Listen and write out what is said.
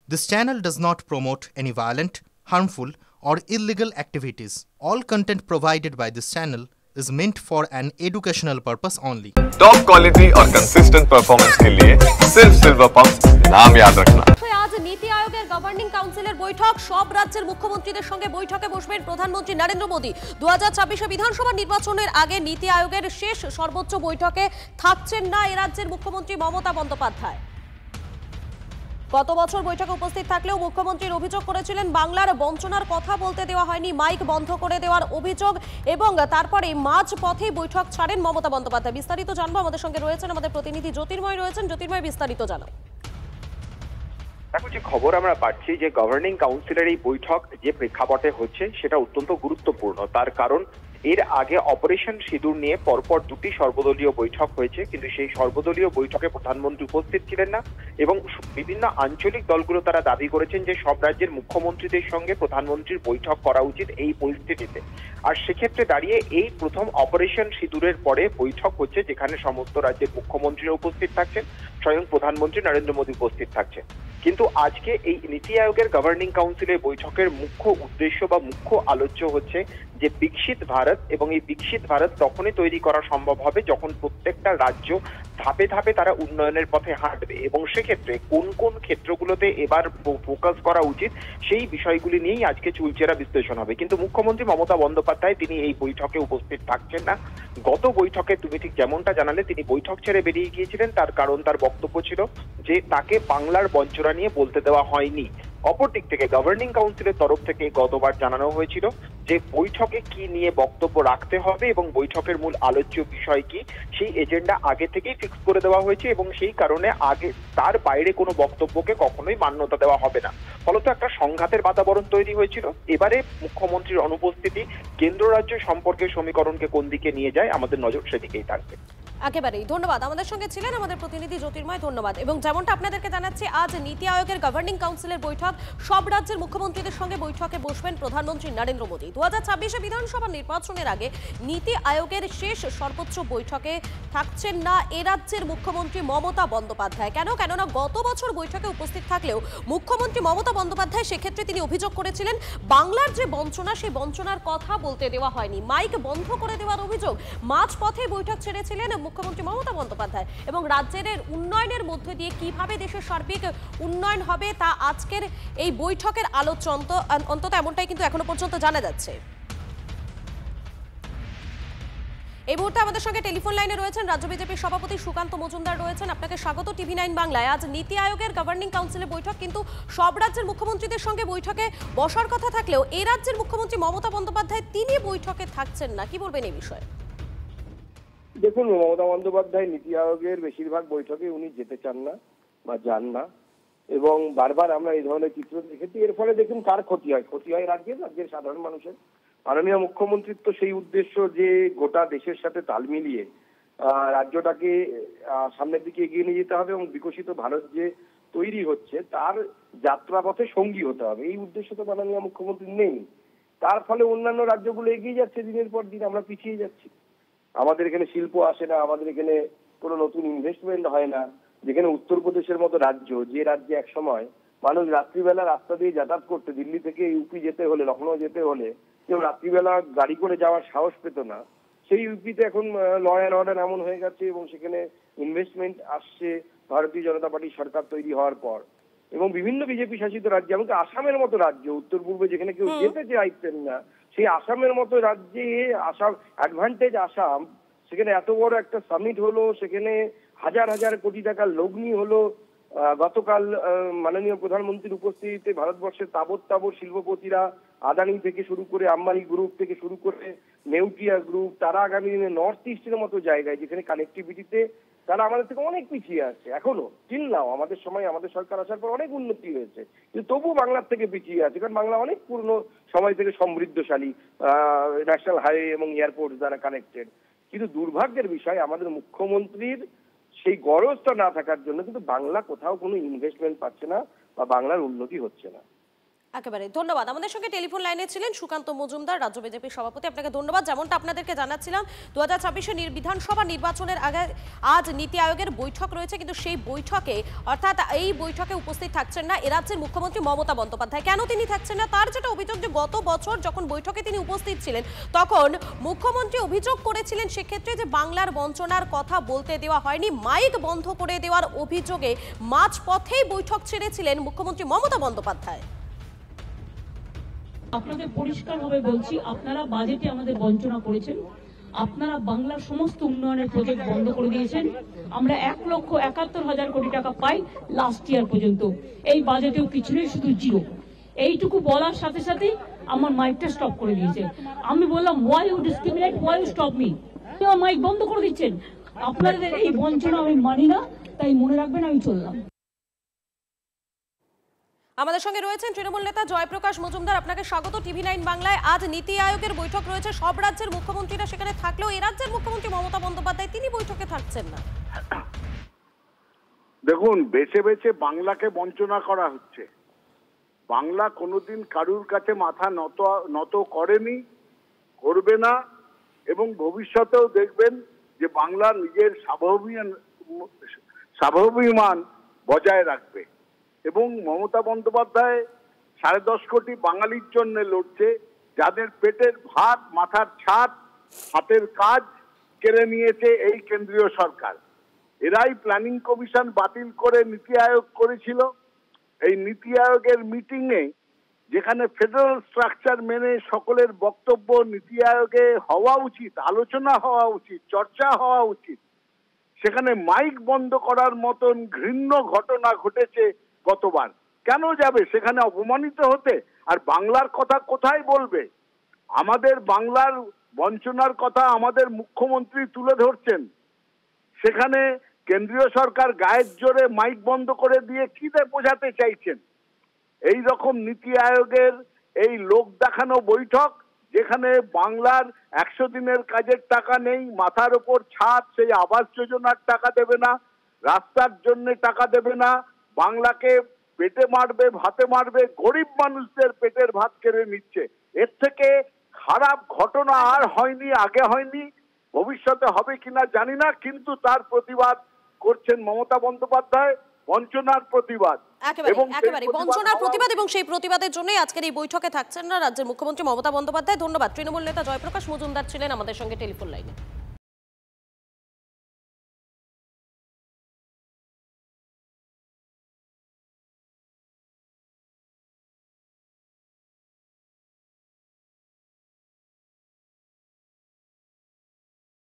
This channel does not promote any violent, harmful, or illegal activities. All content provided by this channel is meant for an educational purpose only. Top quality और consistent performance के लिए सिर्फ silver pump नाम याद रखना। आज নীতি আয়োগের governing কাউন্সিলের বৈঠক, সব রাজ্যের মুখ্যমন্ত্রীদের সঙ্গে বৈঠকে বসবেন প্রধানমন্ত্রী নরেন্দ্র মোদী। 2024 বিধানসভা নির্বাচনের আগে নীতি আয়োগের শেষ সর্বোচ্চ বৈঠকে থাকছেন না এ রাজ্যের মুখ্যমন্ত্রী মমতা বন্দ্যোপাধ্যায়। গত বছর বৈঠকে উপস্থিত থাকলেও মুখ্যমন্ত্রীর অভিযোগ করেছিলেন বাংলার বঞ্চনার কথা বলতে দেওয়া হয়নি, মাইক বন্ধ করে দেওয়ার অভিযোগ, এবং তারপরে মাঝ পথেই বৈঠক ছাড়েন মমতা বন্দ্যোপাধ্যায়। বিস্তারিত জানবো, আমাদের সঙ্গে রয়েছেন আমাদের প্রতিনিধি জ্যোতির্ময় রয়েছেন। জ্যোতির্ময়, বিস্তারিত জানাও। দেখো, যে খবর আমরা পাচ্ছি যে গভর্নিং কাউন্সিলের এই বৈঠক যে প্রেক্ষাপটে হচ্ছে সেটা অত্যন্ত গুরুত্বপূর্ণ। তার কারণ এর আগে অপারেশন সিঁদুর নিয়ে পরপর দুটি সর্বদলীয় বৈঠক হয়েছে, কিন্তু সেই সর্বদলীয় বৈঠকে প্রধানমন্ত্রী উপস্থিত ছিলেন না এবং বিভিন্ন আঞ্চলিক দলগুলো তারা দাবি করেছেন যে সব রাজ্যের মুখ্যমন্ত্রীদের সঙ্গে প্রধানমন্ত্রীর বৈঠক করা উচিত এই পরিস্থিতিতে। আর সেক্ষেত্রে দাঁড়িয়ে এই প্রথম অপারেশন সিঁদুরের পরে বৈঠক হচ্ছে, যেখানে সমস্ত রাজ্যের মুখ্যমন্ত্রীরা উপস্থিত থাকছেন, স্বয়ং প্রধানমন্ত্রী নরেন্দ্র মোদী উপস্থিত থাকছেন। কিন্তু আজকে এই নীতি আয়োগের গভর্নিং কাউন্সিলের বৈঠকের মুখ্য উদ্দেশ্য বা মুখ্য আলোচ্য হচ্ছে যে বিকশিত ভারত, এবং এই বিকশিত ভারত তখনই তৈরি করা সম্ভব হবে যখন প্রত্যেকটা রাজ্য ধাপে ধাপে তারা উন্নয়নের পথে হাঁটবে, এবং সেক্ষেত্রে কোন কোন ক্ষেত্রগুলোতে এবার ফোকাস করা উচিত সেই বিষয়গুলি নিয়েই আজকে চুলচেরা বিশ্লেষণ হবে। কিন্তু মুখ্যমন্ত্রী মমতা বন্দ্যোপাধ্যায় তিনি এই বৈঠকে উপস্থিত থাকছেন না। গত বৈঠকে তুমি ঠিক যেমনটা জানালে তিনি বৈঠক ছেড়ে বেরিয়ে গিয়েছিলেন, তার কারণ তার বক্তব্য ছিল যে তাকে বাংলার বঞ্চনা নিয়ে বলতে দেওয়া হয়নি। অপরদিক থেকে গভর্নিং কাউন্সিলের তরফ থেকে গতবার জানানো হয়েছিল যে বৈঠকে কি নিয়ে বক্তব্য রাখতে হবে এবং বৈঠকের মূল আলোচ্য বিষয় কি সেই এজেন্ডা আগে থেকেই ফিক্স করে দেওয়া হয়েছে, এবং সেই কারণে আগে তার বাইরে কোনো বক্তব্যকে কখনোই মান্যতা দেওয়া হবে না। ফলত একটা সংঘাতের বাতাবরণ তৈরি হয়েছিল। এবারে মুখ্যমন্ত্রীর অনুপস্থিতি কেন্দ্র রাজ্য সম্পর্কের সমীকরণকে কোন দিকে নিয়ে যায়, আমাদের নজর সেদিকেই থাকবে। একেবারেই ধন্যবাদ, আমাদের সঙ্গে ছিলেন আমাদের প্রতিনিধি জ্যোতির্ময়, ধন্যবাদ। এবং যেমনটা আপনাদেরকে জানাচ্ছি, আজ নীতি আয়োগের গভর্নিং কাউন্সিলের বৈঠক, সব রাজ্যের মুখ্যমন্ত্রীদের সঙ্গে বৈঠকে বসবেন প্রধানমন্ত্রী নরেন্দ্র মোদী। 2024 বিধানসভা নির্বাচনের আগে নীতি আয়োগের শেষ সর্বোচ্চ বৈঠকে থাকছেন না এ রাজ্যের মুখ্যমন্ত্রী মমতা বন্দ্যোপাধ্যায়। কেননা গত বছর বৈঠকে উপস্থিত থাকলেও মুখ্যমন্ত্রী মমতা বন্দ্যোপাধ্যায় সেক্ষেত্রে তিনি অভিযোগ করেছিলেন বাংলার যে বঞ্চনা, সেই বঞ্চনার কথা বলতে দেওয়া হয়নি, মাইক বন্ধ করে দেওয়ার অভিযোগ। মাঝ পথে বৈঠক ছেড়েছিলেন মুখ্যমন্ত্রী মমতা বন্দ্যোপাধ্যায়, এবং রাজ্যের উন্নয়নের মধ্যে দিয়ে কিভাবে দেশের সার্বিক উন্নয়ন হবে তা আজকের এই বৈঠকের আলোচ্য, অন্তত এমনটাই কিন্তু এখনো পর্যন্ত জানা যাচ্ছে। এই মুহূর্তে আমাদের সঙ্গে টেলিফোন লাইনে রয়েছেন রাজ্য বিজেপির সভাপতি সুকান্ত মজুমদার রয়েছেন। আপনাকে স্বাগত TV9 বাংলায়। আজ নীতি আয়োগের গভর্নিং কাউন্সিলের বৈঠক, কিন্তু সব রাজ্যের মুখ্যমন্ত্রীদের সঙ্গে বৈঠকে বসার কথা থাকলেও এই রাজ্যের মুখ্যমন্ত্রী মমতা বন্দ্যোপাধ্যায় তিনি বৈঠকে থাকছেন না। কি বলবেন এই বিষয়ে? দেখুন, মমতা বন্দ্যোপাধ্যায় নীতি আয়োগের বেশিরভাগ বৈঠকে উনি যেতে চান না বা যান না, এবং বারবার আমরা এই ধরনের চিত্র দেখেছি। এর ফলে দেখুন কার ক্ষতি হয় রাজ্যের সাধারণ মানুষের। মাননীয় মুখ্যমন্ত্রীর তো সেই উদ্দেশ্য যে গোটা দেশের সাথে তাল মিলিয়ে রাজ্যটাকে সামনের দিকে এগিয়ে নিয়ে যেতে হবে এবং বিকশিত ভারত যে তৈরি হচ্ছে তার যাত্রাপথে সঙ্গী হতে হবে। এই উদ্দেশ্য তো মাননীয় মুখ্যমন্ত্রী নেই। তার ফলে অন্যান্য রাজ্যগুলো এগিয়ে যাচ্ছে দিনের পর দিন, আমরা পিছিয়ে যাচ্ছি। আমাদের এখানে শিল্প আসে না, আমাদের এখানে কোনো নতুন ইনভেস্টমেন্ট হয় না। যেখানে উত্তরপ্রদেশের মতো রাজ্য, যে রাজ্যে এক সময় মানুষ রাত্রিবেলা রাস্তা দিয়ে যাতায়াত করতে, দিল্লি থেকে ইউপি যেতে হলে, লখনৌ যেতে হলে কেউ রাত্রিবেলা গাড়ি করে যাওয়ার সাহস পেত না, সেই ইউপিতে এখন ল অ্যান্ড অর্ডার এমন হয়ে গেছে এবং সেখানে ইনভেস্টমেন্ট আসছে ভারতীয় জনতা পার্টির সরকার তৈরি হওয়ার পর। এবং বিভিন্ন বিজেপি শাসিত রাজ্যে, এমনকি আসামের মতো রাজ্য, উত্তর পূর্বে যেখানে কেউ যেতে চাইতেন না, সেই আসামের মতো রাজ্যে আসাম অ্যাডভান্টেজ আসাম, সেখানে এত বড় একটা সামিট হলো, সেখানে হাজার হাজার কোটি টাকার লগ্নি হলো। গতকাল মাননীয় প্রধানমন্ত্রীর উপস্থিতিতে ভারতবর্ষের তাবৎ শিল্পপতিরা, আদানি থেকে শুরু করে আম্বানি গ্রুপ থেকে শুরু করে নেউটিয়া গ্রুপ, তারা আগামী দিনে নর্থ ইস্টের মতো জায়গায় যেখানে কানেক্টিভিটিতে তারা আমাদের থেকে অনেক পিছিয়ে আছে। এখনো টিল নাও আমাদের সময়, আমাদের সরকার আসার পর অনেক উন্নতি হয়েছে, কিন্তু তবু বাংলার থেকে পিছিয়ে আছে, কারণ বাংলা অনেক পুরনো সময় থেকে সমৃদ্ধশালী, ন্যাশনাল হাইওয়ে এবং এয়ারপোর্ট দ্বারা কানেক্টেড। কিন্তু দুর্ভাগ্যের বিষয়, আমাদের মুখ্যমন্ত্রীর সেই গরজটা না থাকার জন্য কিন্তু বাংলা কোথাও কোনো ইনভেস্টমেন্ট পাচ্ছে না বা বাংলার উন্নতি হচ্ছে না। একেবারে ধন্যবাদ। আমাদের সঙ্গে টেলিফোন লাইনে ছিলেন সুকান্ত মজুমদার, রাজ্য বিজেপির সভাপতি। আপনাকে ধন্যবাদ। যেমনটা আপনাদেরকে জানাচ্ছিলাম, 2024 বিধানসভা নির্বাচনের আগে আজ নীতি আয়োগের বৈঠক রয়েছে, কিন্তু সেই বৈঠকে অর্থাৎ এই বৈঠকে উপস্থিত থাকছেন না এ রাজ্যের মুখ্যমন্ত্রী মমতা বন্দ্যোপাধ্যায়। কেন তিনি থাকছেন না? তার যেটা অভিযোগ যে গত বছর যখন বৈঠকে তিনি উপস্থিত ছিলেন তখন মুখ্যমন্ত্রী অভিযোগ করেছিলেন সেক্ষেত্রে যে বাংলার বঞ্চনার কথা বলতে দেওয়া হয়নি, মাইক বন্ধ করে দেওয়ার অভিযোগে মাঝপথেই বৈঠক ছেড়েছিলেন মুখ্যমন্ত্রী মমতা বন্দ্যোপাধ্যায়। আপনাদের পরিষ্কারভাবে বলছি, আপনারা বাজেটে আমাদের বঞ্চনা করেছেন, আপনারা বাংলার সমস্ত উন্নয়নের প্রজেক্ট বন্ধ করে দিয়েছেন। আমরা 1,71,000 কোটি টাকা পাই লাস্ট ইয়ার পর্যন্ত, এই বাজেটেও কিছু নেই, শুধু জিরো। এইটুকু বলার সাথে সাথে আমার মাইকটা স্টপ করে দিয়েছে। আমি বললাম why you discriminate, why you stop me, আমার মাইক বন্ধ করে দিচ্ছেন। আপনাদের এই বঞ্চনা আমি মানি না, তাই মনে রাখবেন আমি চললাম। আমাদের সঙ্গে রয়েছেন তৃণমূল নেতা জয়প্রকাশ মজুমদার। আপনাকে স্বাগত টিভি9 বাংলায়। আজ নীতি আয়োগের বৈঠক রয়েছে, সব রাজ্যের মুখ্যমন্ত্রীরা সেখানে থাকলেও এই রাজ্যের মুখ্যমন্ত্রী মমতা বন্দ্যোপাধ্যায় তিনি বৈঠকে থাকছেন না। দেখুন, বেছে বেছে বাংলাকে বঞ্চনা করা হচ্ছে। বাংলা কোনোদিন কারুর কাছে মাথা নত করেনি, করবে না, এবং ভবিষ্যতেও দেখবেন যে বাংলা নিজের সার্বভৌমান বজায় রাখবে। এবং মমতা বন্দ্যোপাধ্যায় 10.5 কোটি বাঙালির জন্য লড়ছে, যাদের পেটের ভাত, মাথার ছাদ, হাতের কাজ কেড়ে নিয়েছে এই কেন্দ্রীয় সরকার। এরাই প্ল্যানিং কমিশন বাতিল করে নীতি আয়োগ করেছিল। এই নীতি আয়োগের মিটিংয়ে, যেখানে ফেডারেল স্ট্রাকচার মেনে সকলের বক্তব্য নীতি আয়োগে হওয়া উচিত, আলোচনা হওয়া উচিত, চর্চা হওয়া উচিত, সেখানে মাইক বন্ধ করার মতন ঘৃণ্য ঘটনা ঘটেছে গতবার। কেন যাবে সেখানে অপমানিত হতে? আর বাংলার কথা কোথায় বলবে? আমাদের বাংলার বঞ্চনার কথা আমাদের মুখ্যমন্ত্রী তুলে ধরছেন, সেখানে কেন্দ্রীয় সরকার গায়ের জোরে মাইক বন্ধ করে দিয়ে কি বোঝাতে চাইছেন? এই রকম নীতি আয়োগের এই লোক দেখানো বৈঠক, যেখানে বাংলার 100 দিনের কাজের টাকা নেই, মাথার উপর ছাদ, সেই আবাস যোজনার টাকা দেবে না, রাস্তার জন্য টাকা দেবে না, বাংলাকে পেটে মারবে, ভাতে মারবে, গরিব মানুষদের পেটের ভাত কেড়ে নিচ্ছে। এর থেকে খারাপ ঘটনা আর হয়নি, আগে হয়নি, ভবিষ্যতে হবে কিনা জানি না, কিন্তু তার প্রতিবাদ করছেন মমতা বন্দ্যোপাধ্যায়, বঞ্চনার প্রতিবাদ। একেবারে বঞ্চনার প্রতিবাদ, এবং সেই প্রতিবাদের জন্যই আজকের এই বৈঠকে থাকছেন না রাজ্যের মুখ্যমন্ত্রী মমতা বন্দ্যোপাধ্যায়। ধন্যবাদ। তৃণমূল নেতা জয়প্রকাশ মজুমদার ছিলেন আমাদের সঙ্গে টেলিফোন লাইনে।